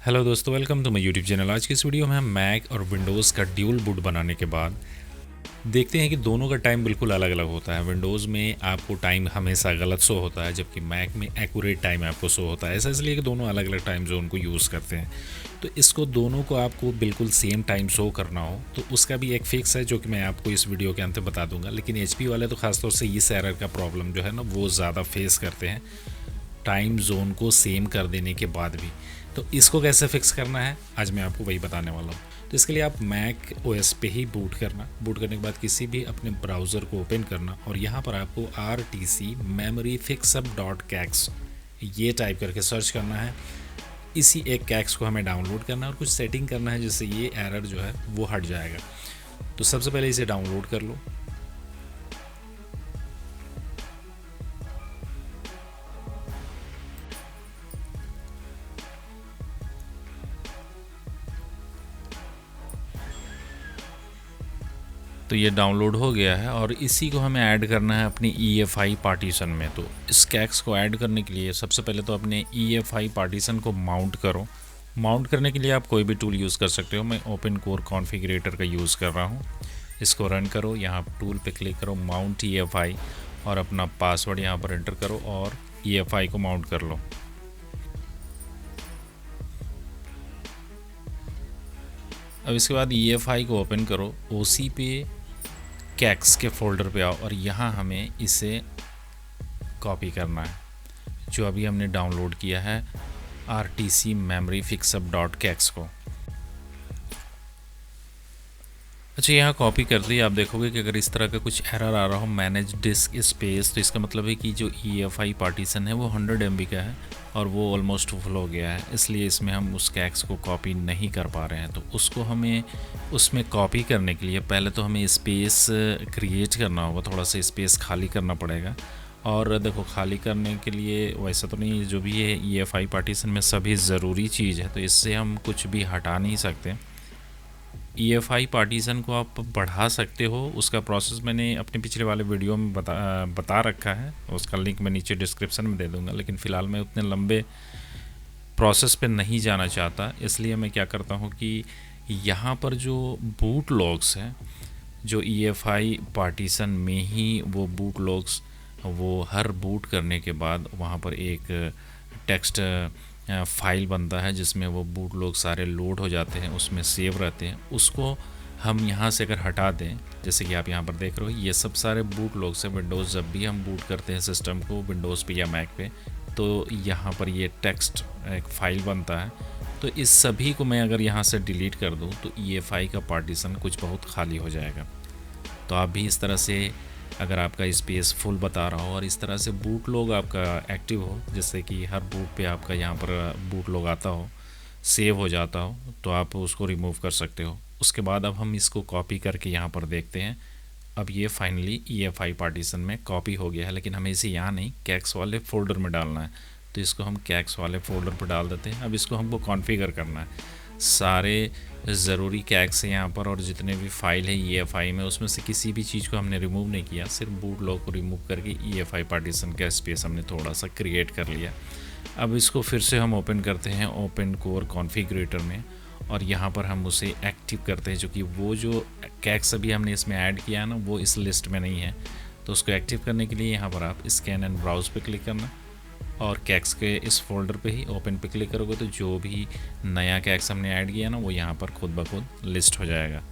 Hello दोस्तों, welcome to my YouTube channel. आज की इस वीडियो में हम मैक और विंडोज़ का ड्यूल बूट बनाने के बाद देखते हैं कि दोनों का टाइम बिल्कुल अलग अलग होता है। विंडोज़ में आपको टाइम हमेशा गलत शो होता है, जबकि मैक में एक्यूरेट टाइम आपको शो होता है। ऐसा इसलिए कि दोनों अलग अलग टाइम जोन को यूज़ करते हैं। तो इसको दोनों को आपको बिल्कुल सेम टाइम शो करना हो तो उसका भी एक फिक्स है, जो कि मैं आपको इस वीडियो के अंत में बता दूंगा। लेकिन एचपी वाले तो खासतौर से इस एरर का प्रॉब्लम जो है ना, वो ज़्यादा फेस करते हैं टाइम जोन को सेम कर देने के बाद भी। तो इसको कैसे फिक्स करना है, आज मैं आपको वही बताने वाला हूँ। तो इसके लिए आप मैक ओएस पे ही बूट करने के बाद किसी भी अपने ब्राउज़र को ओपन करना और यहाँ पर आपको RTC memory fixup.cax ये टाइप करके सर्च करना है। इसी एक कैक्स को हमें डाउनलोड करना है और कुछ सेटिंग करना है जिससे ये एरर जो है वो हट जाएगा। तो सबसे पहले इसे डाउनलोड कर लो। तो ये डाउनलोड हो गया है और इसी को हमें ऐड करना है अपनी EFI पार्टीशन में। तो इस कैक्स को ऐड करने के लिए सबसे पहले तो अपने EFI पार्टीशन को माउंट करो। माउंट करने के लिए आप कोई भी टूल यूज़ कर सकते हो। मैं ओपन कोर कॉन्फ़िगरेटर का यूज़ कर रहा हूँ। इसको रन करो, यहाँ टूल पे क्लिक करो, माउंट EFI, और अपना पासवर्ड यहाँ पर एंटर करो और EFI को माउंट कर लो। अब इसके बाद EFI को ओपन करो, OC पे कैक्स के फोल्डर पे आओ और यहाँ हमें इसे कॉपी करना है जो अभी हमने डाउनलोड किया है RTC memory fixup.cax को। अच्छा, यहाँ कॉपी कर दी। आप देखोगे कि अगर इस तरह का कुछ एरर आ रहा हो मैनेज डिस्क स्पेस, तो इसका मतलब है कि जो EFI पार्टीशन है वो 100 MB का है और वो ऑलमोस्ट फुल हो गया है, इसलिए इसमें हम उस कैक्स को कॉपी नहीं कर पा रहे हैं। तो उसको हमें उसमें कॉपी करने के लिए पहले तो हमें स्पेस क्रिएट करना होगा, थोड़ा सा स्पेस खाली करना पड़ेगा। और देखो, खाली करने के लिए वैसा तो नहीं, जो भी है EFI पार्टीशन में सभी ज़रूरी चीज़ है, तो इससे हम कुछ भी हटा नहीं सकते। EFI पार्टीशन को आप बढ़ा सकते हो, उसका प्रोसेस मैंने अपने पिछले वाले वीडियो में बता रखा है, उसका लिंक मैं नीचे डिस्क्रिप्शन में दे दूंगा। लेकिन फ़िलहाल मैं उतने लंबे प्रोसेस पे नहीं जाना चाहता, इसलिए मैं क्या करता हूँ कि यहाँ पर जो बूट लॉग्स हैं, जो EFI पार्टीशन में ही वो बूट लॉग्स, वो हर बूट करने के बाद वहाँ पर एक टेक्स्ट फाइल बनता है जिसमें वो बूट लॉग सारे लोड हो जाते हैं, उसमें सेव रहते हैं। उसको हम यहाँ से अगर हटा दें, जैसे कि आप यहाँ पर देख रहे हो, ये सब सारे बूट लॉग से विंडोज़ जब भी हम बूट करते हैं सिस्टम को विंडोज़ पे या मैक पे, तो यहाँ पर ये टेक्स्ट एक फ़ाइल बनता है। तो इस सभी को मैं अगर यहाँ से डिलीट कर दूँ तो EFI का पार्टीशन कुछ बहुत खाली हो जाएगा। तो आप भी इस तरह से, अगर आपका स्पेस फुल बता रहा हो और इस तरह से बूट लॉग आपका एक्टिव हो, जैसे कि हर बूट पे आपका यहाँ पर बूट लॉग आता हो, सेव हो जाता हो, तो आप उसको रिमूव कर सकते हो। उसके बाद अब हम इसको कॉपी करके यहाँ पर देखते हैं। अब ये फाइनली EFI पार्टीशन में कॉपी हो गया है, लेकिन हमें इसे यहाँ नहीं, कैक्स वाले फ़ोल्डर में डालना है। तो इसको हम कैक्स वाले फ़ोल्डर पर डाल देते हैं। अब इसको हमको कॉन्फ़िगर करना है। सारे ज़रूरी कैक्स है यहाँ पर और जितने भी फाइल है EFI में, उसमें से किसी भी चीज़ को हमने रिमूव नहीं किया, सिर्फ बूट लॉग को रिमूव करके EFI पार्टीशन का स्पेस हमने थोड़ा सा क्रिएट कर लिया। अब इसको फिर से हम ओपन करते हैं ओपन कोर कॉन्फ़िगरेटर में और यहाँ पर हम उसे एक्टिव करते हैं, जो कि वो जो कैक्स अभी हमने इसमें ऐड किया है ना, वो इस लिस्ट में नहीं है। तो उसको एक्टिव करने के लिए यहाँ पर आप स्कैन एंड ब्राउज़ पे क्लिक करना और कैक्स के इस फोल्डर पे ही ओपन पे क्लिक करोगे तो जो भी नया कैक्स हमने ऐड किया ना, वो यहाँ पर खुद ब खुद लिस्ट हो जाएगा।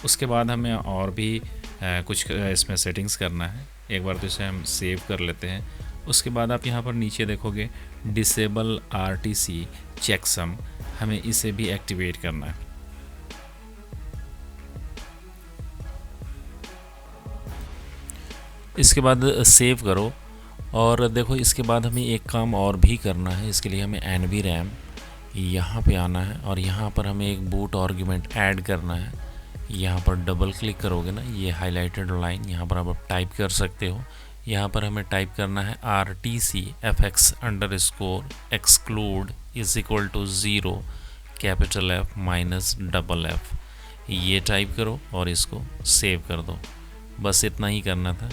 उसके बाद हमें और भी कुछ इसमें सेटिंग्स करना है। एक बार तो इसे हम सेव कर लेते हैं। उसके बाद आप यहाँ पर नीचे देखोगे डिसेबल RTC चेकसम, हमें इसे भी एक्टिवेट करना है। इसके बाद सेव करो और देखो, इसके बाद हमें एक काम और भी करना है। इसके लिए हमें NVRAM यहाँ पे आना है और यहाँ पर हमें एक बूट आर्गुमेंट ऐड करना है। यहाँ पर डबल क्लिक करोगे ना, ये हाईलाइटेड लाइन यहाँ पर आप टाइप कर सकते हो। यहाँ पर हमें टाइप करना है RTC fx underscore exclude is equal to 0 capital F minus double F, ये टाइप करो और इसको सेव कर दो। बस इतना ही करना था।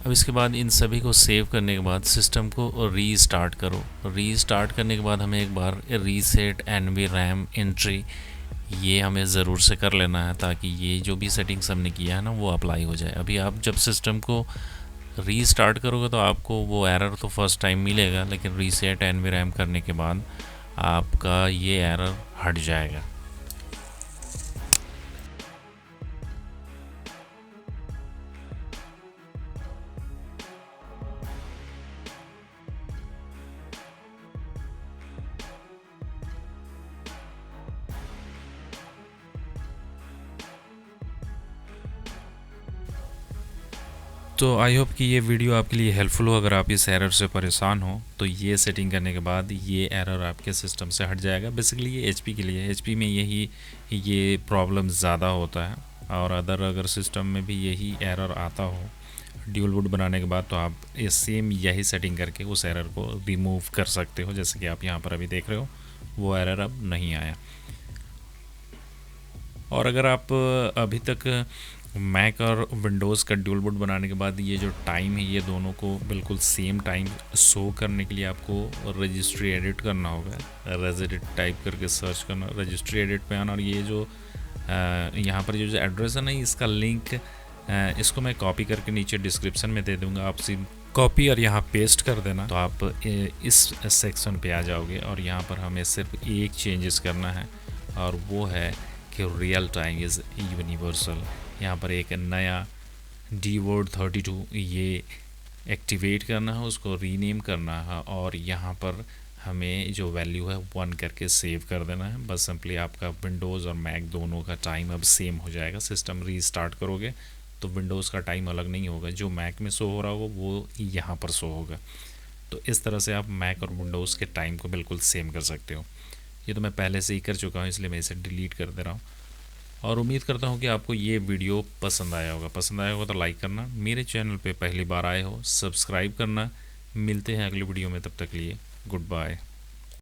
अब इसके बाद इन सभी को सेव करने के बाद सिस्टम को रीस्टार्ट करो। रीस्टार्ट करने के बाद हमें एक बार रीसेट एनवी रैम एंट्री ये हमें ज़रूर से कर लेना है, ताकि ये जो भी सेटिंग्स हमने किया है ना वो अप्लाई हो जाए। अभी आप जब सिस्टम को रीस्टार्ट करोगे तो आपको वो एरर तो फर्स्ट टाइम मिलेगा, लेकिन रीसेट एनवी रैम करने के बाद आपका ये एरर हट जाएगा। तो आई होप कि ये वीडियो आपके लिए हेल्पफुल हो। अगर आप इस एरर से परेशान हो तो ये सेटिंग करने के बाद ये एरर आपके सिस्टम से हट जाएगा। बेसिकली ये एचपी के लिए, एचपी में ये प्रॉब्लम ज़्यादा होता है, और अगर सिस्टम में भी यही एरर आता हो ड्यूल बूट बनाने के बाद, तो आप ये सेम यही सेटिंग करके उस एरर को रिमूव कर सकते हो। जैसे कि आप यहाँ पर अभी देख रहे हो वो एरर अब नहीं आया। और अगर आप अभी तक मैक और विंडोज़ का ड्यूल बूट बनाने के बाद ये जो टाइम है ये दोनों को बिल्कुल सेम टाइम शो करने के लिए आपको रजिस्ट्री एडिट करना होगा। रेजिडेंट टाइप करके सर्च करना, रजिस्ट्री एडिट पे आना, और ये जो यहाँ पर जो एड्रेस है ना इसका लिंक इसको मैं कॉपी करके नीचे डिस्क्रिप्शन में दे दूँगा। आप सिर्फ कॉपी और यहाँ पेस्ट कर देना तो आप इस सेक्शन पे आ जाओगे। और यहाँ पर हमें सिर्फ एक चेंजेस करना है, और वो है कि रियल टाइम इज़ यूनिवर्सल। यहाँ पर एक नया dword 32 ये एक्टिवेट करना है, उसको रीनेम करना है, और यहाँ पर हमें जो वैल्यू है 1 करके सेव कर देना है। बस सिंपली आपका विंडोज़ और मैक दोनों का टाइम अब सेम हो जाएगा। सिस्टम रीस्टार्ट करोगे तो विंडोज़ का टाइम अलग नहीं होगा, जो मैक में शो हो रहा होगा वो यहाँ पर शो होगा। तो इस तरह से आप मैक और विंडोज़ के टाइम को बिल्कुल सेम कर सकते हो। ये तो मैं पहले से ही कर चुका हूँ, इसलिए मैं इसे डिलीट कर दे रहा हूँ। और उम्मीद करता हूँ कि आपको ये वीडियो पसंद आया होगा। पसंद आया होगा तो लाइक करना, मेरे चैनल पे पहली बार आए हो सब्सक्राइब करना। मिलते हैं अगली वीडियो में, तब तक के लिए गुड बाय।